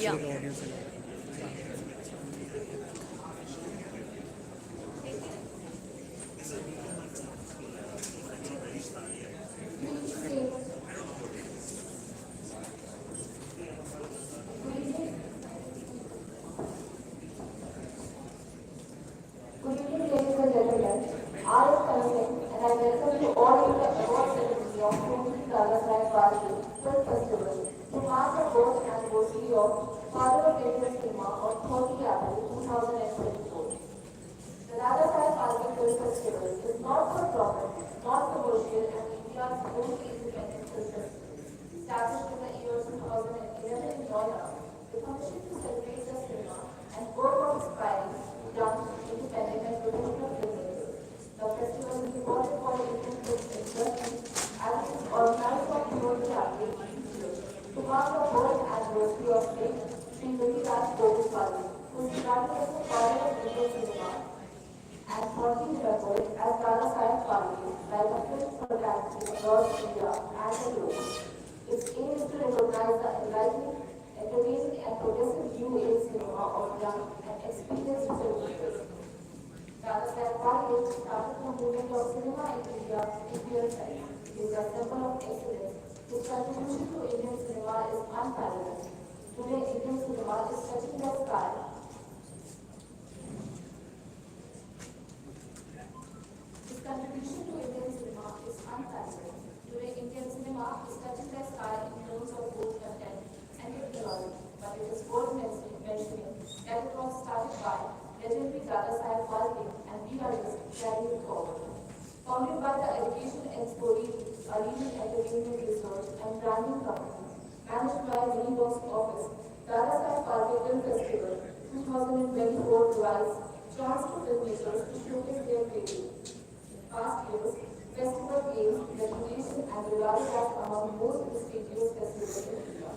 Yeah. Good evening, ladies and gentlemen. I am Tanveen and I welcome you all to the award ceremony of 14th Dada Saheb Phalke Film Festival to mark the birth anniversary of Father of Indian Cinema on 30 April 2024. The Dada Saheb Phalke Film Festival is not for profit, not commercial, and India's only independent film festival. Established in the year 2011 in Noida, the commission to celebrate the cinema and work of inspiring young, independent and professional filmmakers. The festival is important for Indian film industry as it is organized on 4th April each year to mark the birth anniversary of late Sri Saheb Phalke, who is regarded as the father of Indian cinema and 40 remembered as Dada Saheb Phalke by the film fraternity across India and the globe. Its aim is to recognize the enlightening, entertaining and progressive new age cinema of young and experienced filmmakers. Dada Saheb Phalke started the movement of cinema in India in real time. He is a symbol of excellence. His contribution to Indian cinema is unparalleled. Today, Indian cinema is touching the sky. His contribution to Indian cinema is unparalleled. Today, Indian cinema is touching the sky in terms of both content and technology, but it is worth mentioning that it was started by legendary Dada Saheb Phalke and we are just carrying it forward. Founded by the Education Expo, a leading entertainment research and branding company, managed by Miniboxoffice, Dada Saheb Phalke Film Festival 2024 provides chance to filmmakers to showcase their creativity. In past years, festival gained recognition and regarded as among most prestigious festivals in India.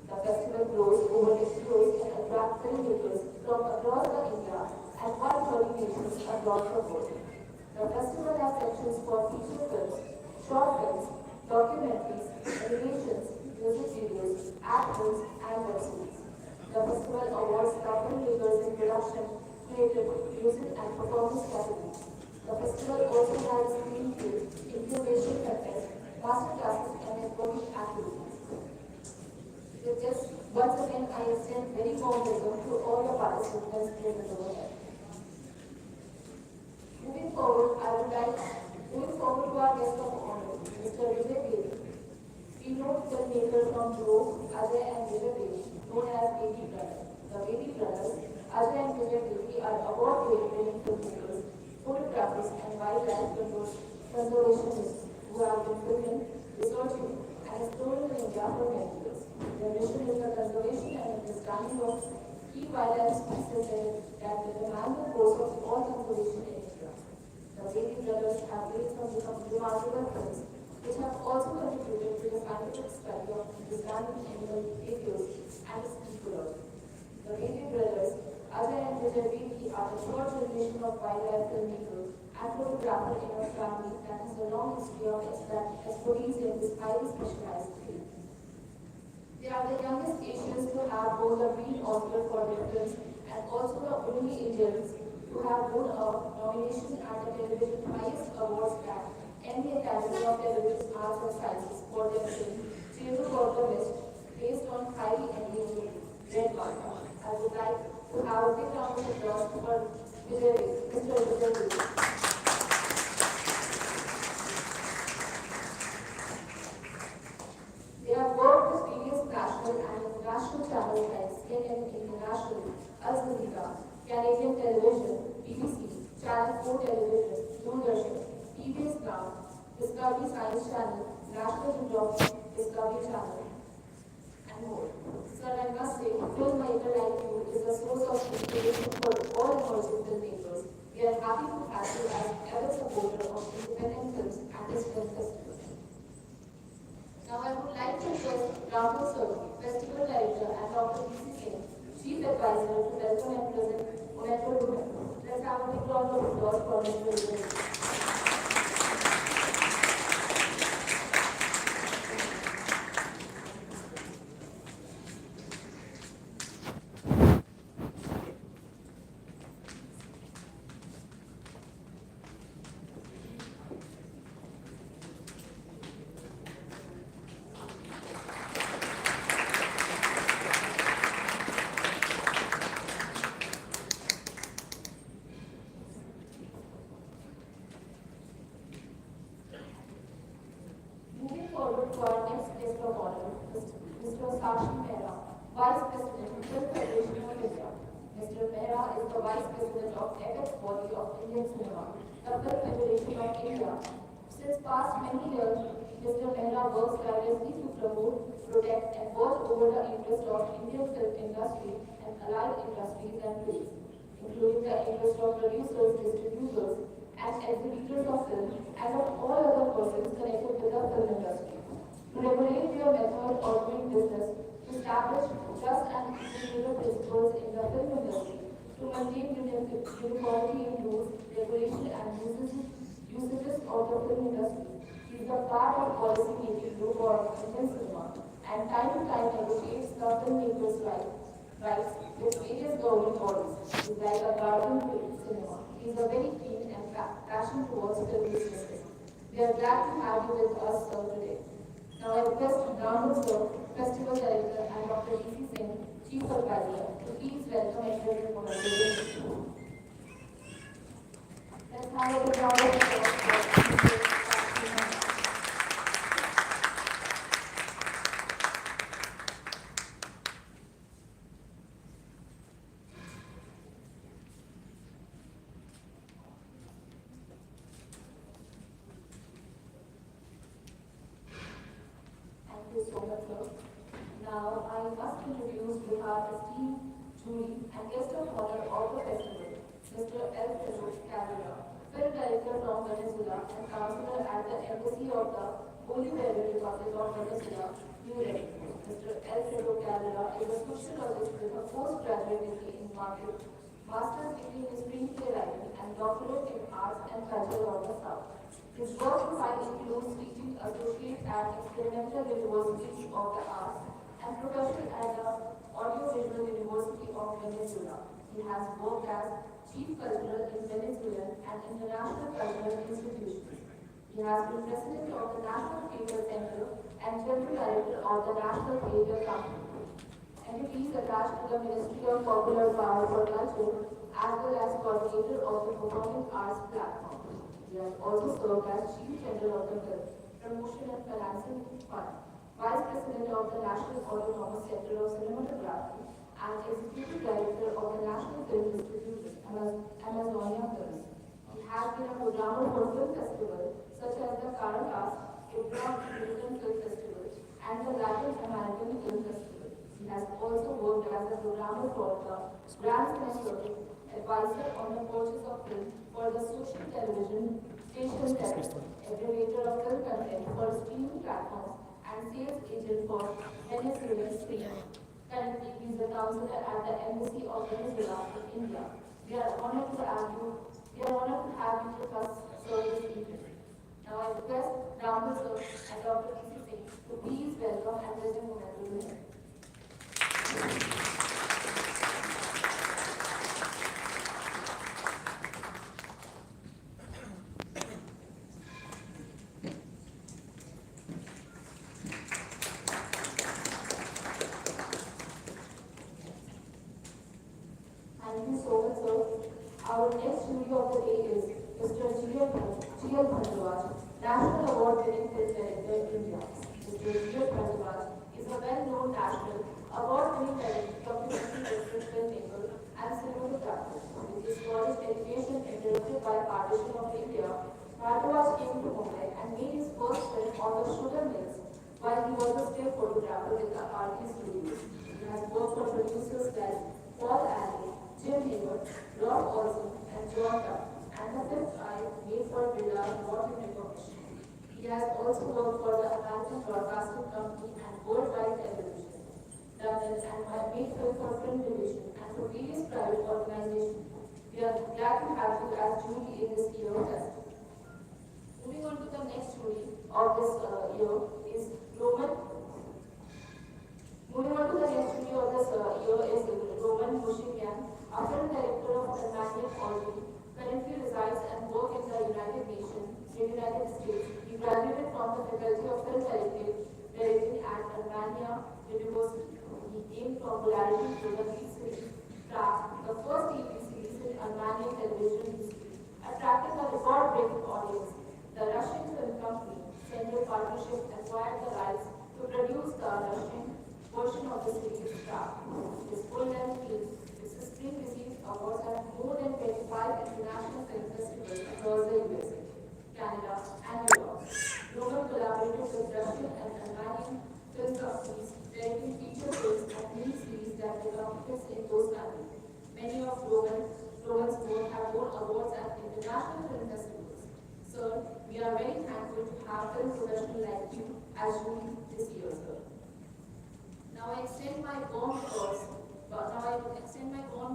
The festival grows over its years and attracts filmmakers from across the India and 130 nations across the world. The festival has sections for feature films, short films, documentaries, animations, music videos, actors, and web series. The festival awards the filmmakers in production, creative, music, and performance categories. The festival also has screenplay, incubation contest, master classes, and networking activities. With this, once again, I extend very warm welcome to all the participants present over here. Moving forward to our guest of honor, Mr. Vijay Devi. We know filmmaker from Dhruv, Ajay and Vijay Devi, known as Baby Brothers. The Baby Brothers, Ajay and Vijay Devi are award-winning filmmakers, photographers and wildlife conservationists who have been filming, researching and exploring India for many years. Their mission is the conservation and understanding of key wildlife species that determine the course of all conservation in India. The Baby Brothers have made some remarkable films which have also contributed to the scientific study of understanding animal behaviors and its ecology. The Baby Brothers, Ajay and Vijay Devi, are the third generation of wildlife filmmakers and photographers in a family that has a long history of expertise in this highly specialized field. They are the youngest Asians to have won the Green Oscar for their films and also the only Indians who have won a nomination at the television highest awards at any Academy of Television Arts and Sciences for their film Cheru Gorga West, based on highly engaging Red Manga. I would like to have a big round of applause for Mr. Vijay Devi. They have worked with various national and international channels like CNN International, Al Jazeera, Canadian Television, BBC, Channel 4 Television, Doordarshan, TVS Now, Discovery Science Channel, National Geographic Discovery Channel, and more. Sir, I must say, filmmaker like you is a source of inspiration for all emerging filmmakers. We are happy to have you as ever supporter of independent films and this film festival. Now I would like to request Rahul Sir, Festival Director, and Dr. B.C. Singh, Chief Advisor, to welcome and present Metro Women. Let's have a big round of applause for Metro Women. Vice President, Film Federation of India. Mr. Mehra is the Vice President of Apex Body of Indian Cinema, the Film Federation of India. Since past many years, Mr. Mehra works tirelessly to promote, protect and watch over the interest of Indian film industry and allied industries and trades, including the interest of producers, distributors and exhibitors of film and of all other persons connected with the film industry. To regulate their method of doing business, to establish just and equitable principles in the film industry, to maintain uniformity in rules, regulation and usages of the film industry. He is a part of policy making group for Indian cinema and time to time negotiates the filmmakers' rights with various government bodies. He is like a guardian to cinema. He is a very keen and passion towards film businesses. We are glad to have you with us today. Now I request Honorable Sir, Festival Director and Dr. D.C. Singh, Chief Advisor, to please welcome and present for our presentation. Let's have a good round of applause. Thank you so much, sir. Now, I must introduce with our esteemed jury and guest of honor of the festival, Mr. Alfredo Cabrera, film director from Venezuela and counselor at the Embassy of the Holy Republic of Venezuela, New Delhi. Mr. Alfredo Cabrera is a sociologist with a postgraduate degree in market, master's degree in screenplay writing, and doctorate in arts and culture of the South. His work profile includes teaching associate at experimental universities of the arts and professor at the Audiovisual University of Venezuela. He has worked as chief cultural in Venezuelan and international cultural institutions. He has been president of the National Theatre Center and general director of the National Theatre Company. Entities attached to the Ministry of Popular Power for Culture as well as coordinator of the Performing Arts Platform. He has also served as Chief General of the Film Promotion and Financing Fund, Vice President of the National Autonomous Center of Cinematography, and Executive Director of the National Film Institute, Amazonia Films. He has been a programmer for film festivals such as the Caracas Ibram Film Festival and the Latin American Film Festival. He has also worked as a programmer for the Grand Cine Circuit, advisor on the purchase of film for the social television station Sept, aggregator of film content for streaming platforms, and sales agent for Venezuelan Cine. Currently, he is a counselor at the Embassy of Venezuela in India. We are honored to have you with us, sir, this evening. Now I request Honorable Sir and Dr. D.C. Singh to please welcome and present momentum to him. Thank you so much, sir. Our next jury of the day is Mr. G.L. Bhardwaj, National Award-winning film director in India. Mr. G.L. Bhardwaj is a well-known national award-winning documentary filmmaker and cinematographer. With his college education interrupted by partition of India, Bhardwaj came to Mumbai and made his first film on the sugar mills while he was a still photographer with the RT Studios. He has worked for producers like Paul Allen, Jim Hayward, Rob Olson, and John Duff, and the fifth eye made for Billa Water Recognition. He has also worked for the American Broadcasting Company and Worldwide Television, London, and made film for Film Division and for various private organizations. We are glad to have you as jury in this year festival. Moving on to the next jury of this year is Roman. Moving on to the next jury of this year is Roman Mushimian, a film director of Romanian origin, currently resides and works in the United States. He graduated from the Faculty of Film Directing at Romania University. He gained popularity through the lead series Trapped, the first TV series in Romanian television history, attracting a record-breaking audience. The Russian film company, Central Partnership, acquired the rights to produce the Russian version of the series Star. His full-length film, which has been received awards at more than 25 international film festivals across the USA, Canada, and Europe. Global collaborated with Russian and Albanian film companies, directing feature films and mini-series that they compete in those countries. Many of Logan's work have won awards at international film festivals. Sir, we are very thankful to have film professionals like you as jury this year, sir. Now I extend my warm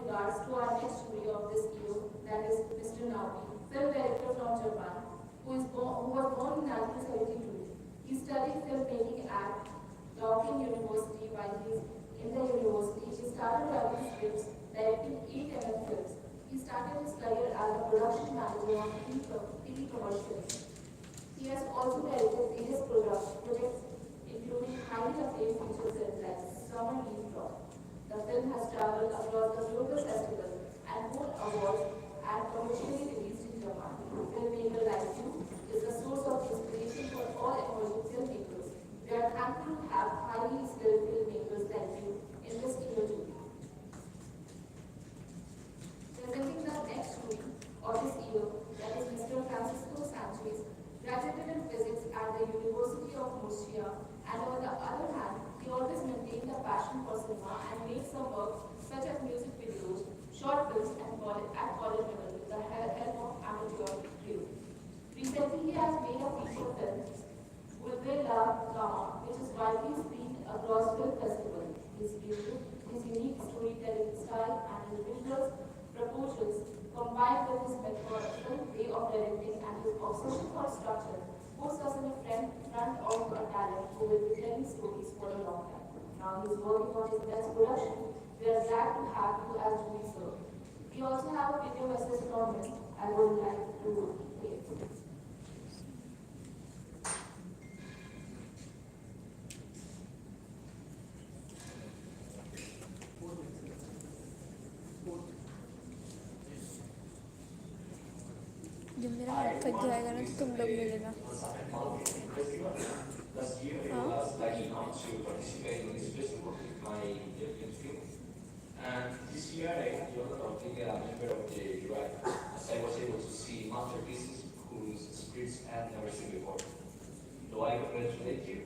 regards to our next jury of this year, that is Mr. Naoki, film director from Japan, who was born in 1972. He studied filmmaking at Laukin University. While he is in the university, he started writing scripts, directing 8 films. He started his career as a production manager on TV commercials. He has also directed various projects, including highly acclaimed feature films like Summer Leaf Drop. The film has traveled across the global festival and won awards and commercially released in Japan. Filmmaker like you is a source of inspiration for all emerging filmmakers. We are thankful to have highly skilled filmmakers like you in this year too. Presenting the next jury of this year, that is Mr. Francisco Sanchez, graduated in physics at the University of Murcia, and on the other hand, he always maintained a passion for cinema and made some work such as music videos, short films, and at college level with the help of amateur crew. Recently, he has made a feature film, Ulve La Gama, which is widely screened across film festivals. His music, his unique storytelling style, and his visuals proportions, combined with his methodical way of directing and his obsession for structure, puts us in front of a talent who will be telling stories for a long time. Now he is working on his next production. We are glad to have you as jury, sir. We also have a video message from him I would like to play. जब मेरा हाथ थक जाएगा ना तो तुम लोग मिलेगा Last year, I was lucky enough to participate in this festival with my European film. And this year, I had the honor of being a member of the jury, as I was able to see masterpieces whose scripts I had never seen before. So I congratulate you,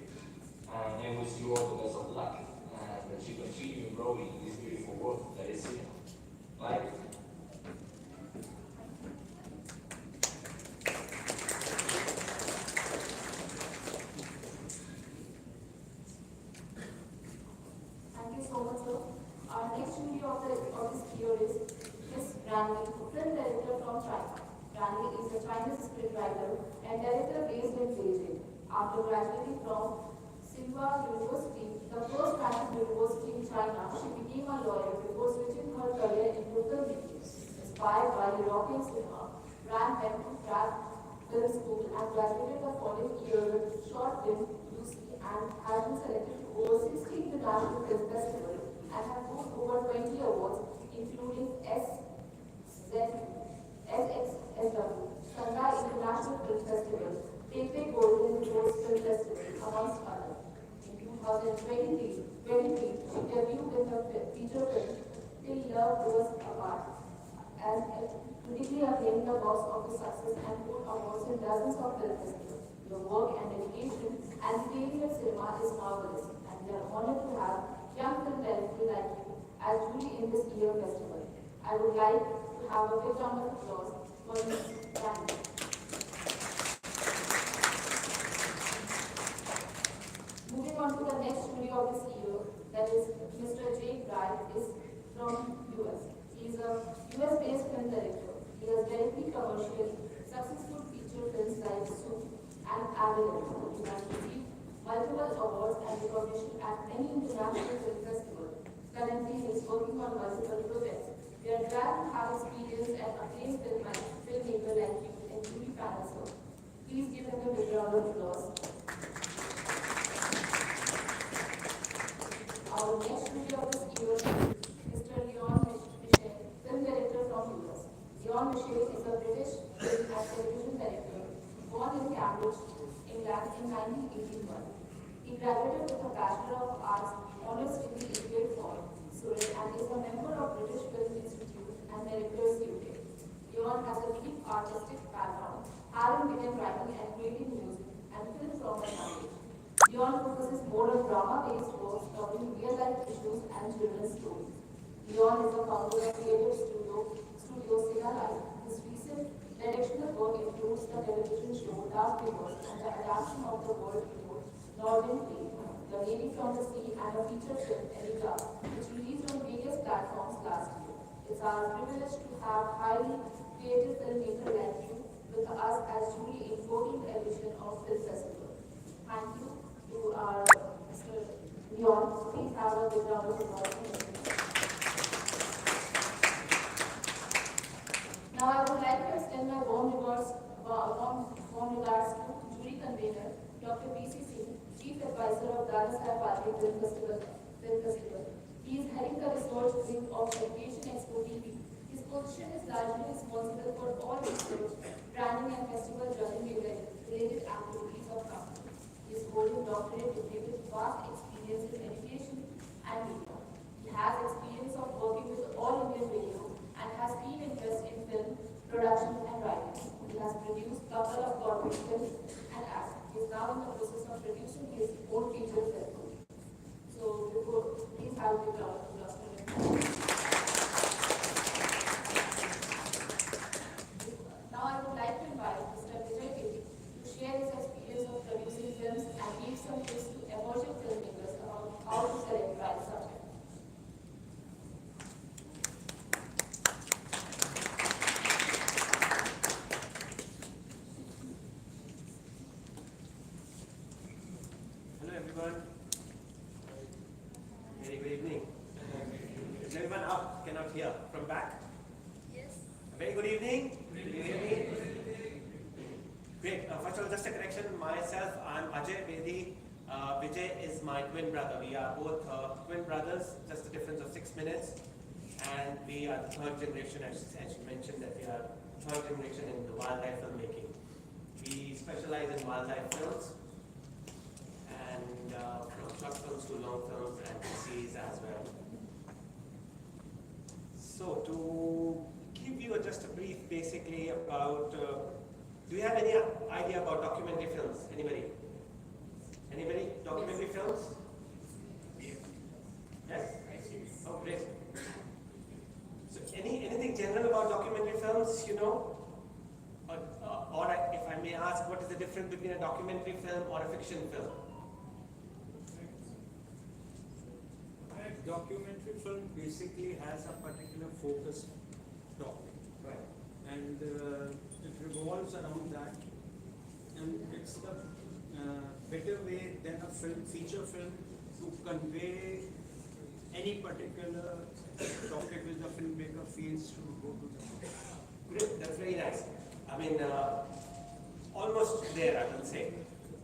and I wish you all the best of luck, and that you continue growing this beautiful world that is cinema. Bye. Our next jury of this year is Miss Ranli, film director from China. Ranli is a Chinese scriptwriter and director based in Beijing. After graduating from Tsinghua University, the first Chinese university in China, she became a lawyer before switching her career into filmmaking. Inspired by European cinema, Ran went to Prague Film School and graduated the following year with short film Lucy and has been selected to over 60 international film festivals and have won over 20 awards, including SXSW, Shanghai International Film Festival, Taipei Golden Rose Film Festival, amongst others. In 2023, she debuted with her feature film, Till Love Do Us Apart, and critically acclaimed the box office success and won awards in dozens of film festivals. Your work and dedication and detailing at cinema is marvelous, and we are honored to have young film directors like you as jury in this year festival. I would like to have a big round of applause for Ms. Randy. Moving on to the next jury of this year, that is Mr. Jake Bright, is from US. He is a US-based film director. He has directed commercial, successful feature films like Soup and Avalon. He has received multiple awards and recognition at many international film festivals. Currently, he is working on multiple projects. We are glad to have experienced and acclaimed filmmaker like you in jury panel, sir. Please give him a big round of applause. Our next jury of this year is Mr. Leon Michel, film director from US. Leon Michel is a British film and television director born in Cambridge, England in 1981. He graduated with a Bachelor of Arts Honours degree in Film Surat and is a member of British Film Institute and Directors UK. Leon has a deep artistic background, having begun writing and creating music and film from a young age. Leon focuses more on drama-based works covering real-life issues and children's stories. Leon is the founder of creative studio Cine. His recent directional work includes the television show Dark Rivers and the adaptation of the world renowned Northern Play, The Lady from the Sea, and a feature film Elita, which released on various platforms last year. It's our privilege to have highly creative filmmaker like you with us as jury in 14th edition of Film Festival. Thank you to our Mr. Leon. Please have a big round of applause. Now I would like to extend my warm regards to jury convener Dr. B.C. Singh, Chief Advisor of Dada Saheb Phalke Film Festival. He is heading the research wing of Education Expo TV. His position is largely responsible for all research, branding and festival related activities of company. He is holding doctorate degree with vast experience in education and media. He has experience of working with all Indian radio and has keen interest in film, production and writing. He has produced a couple of corporate films and acts. He is now in the process of producing his own feature film. So, please have the round of applause. Now I would like to invite Mr. Vijay Pedi to share his experience of producing films and give some tips to emerging filmmakers about how to select the right subject. Hello everyone. Very good evening. Is everyone up? Cannot hear. From back? Yes. Very good evening. Good evening. Great. First of all, just a correction. Myself, I'm Ajay Bedi. Vijay is my twin brother. We are both twin brothers, just a difference of 6 minutes. And we are the third generation, as you mentioned, that we are third generation in the wildlife filmmaking. We specialize in wildlife films. And from short films to long films and series as well. So to give you just a brief basically about, do you have any idea about documentary films? Anybody? Anybody? Documentary films? Yes? Oh, great. So anything general about documentary films, you know? Or if I may ask, what is the difference between a documentary film or a fiction film? Documentary film basically has a particular focus topic, Right. and it revolves around that, and it's the better way than a feature film to convey any particular topic which the filmmaker feels to go to the film. Great, that's very nice. I mean, almost there, I will say.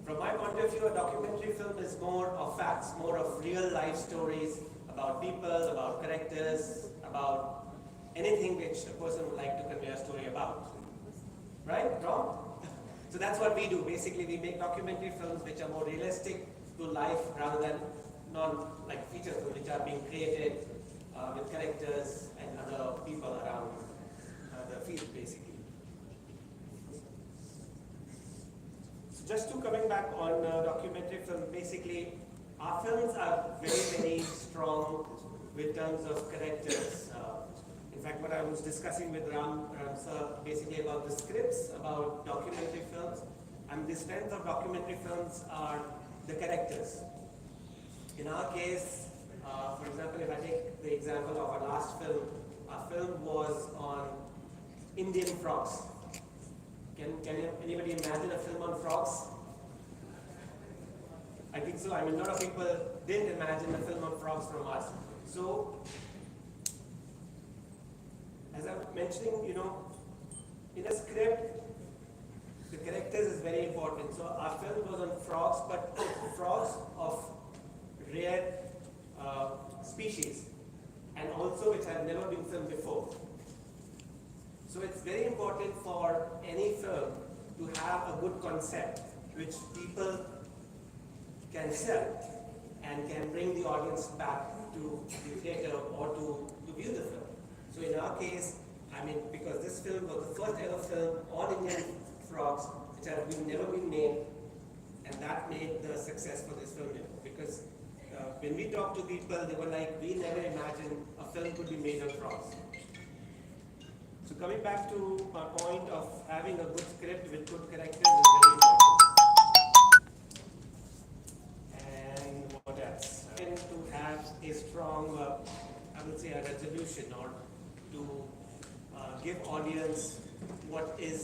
From my point of view, a documentary film is more of facts, more of real life stories about people, about characters, about anything which a person would like to convey a story about. Right? Wrong? So that's what we do. Basically, we make documentary films which are more realistic to life rather than like feature films which are being created with characters and other people around the field, basically. So just to coming back on documentary film, basically, our films are very, very strong with terms of characters. In fact, what I was discussing with Ram sir, basically about the scripts, about documentary films, and the strength of documentary films are the characters. In our case, for example, if I take the example of our last film, our film was on Indian frogs. Can anybody imagine a film on frogs? I think so. I mean, a lot of people didn't imagine a film on frogs from us. So, as I'm mentioning, you know, in a script, the characters is very important. So our film was on frogs, but frogs of rare species, and also which have never been filmed before. So it's very important for any film to have a good concept which people can sell and can bring the audience back to the theater or to view the film. So in our case, I mean, because this film was the first ever film, all Indian frogs, which have never been made, and that made the success for this film. Because when we talked to people, they were like, we never imagined a film could be made of frogs. So coming back to my point of having a good script with good characters is very important. And what else? And to have a strong, I would say, a resolution, or to give audience what is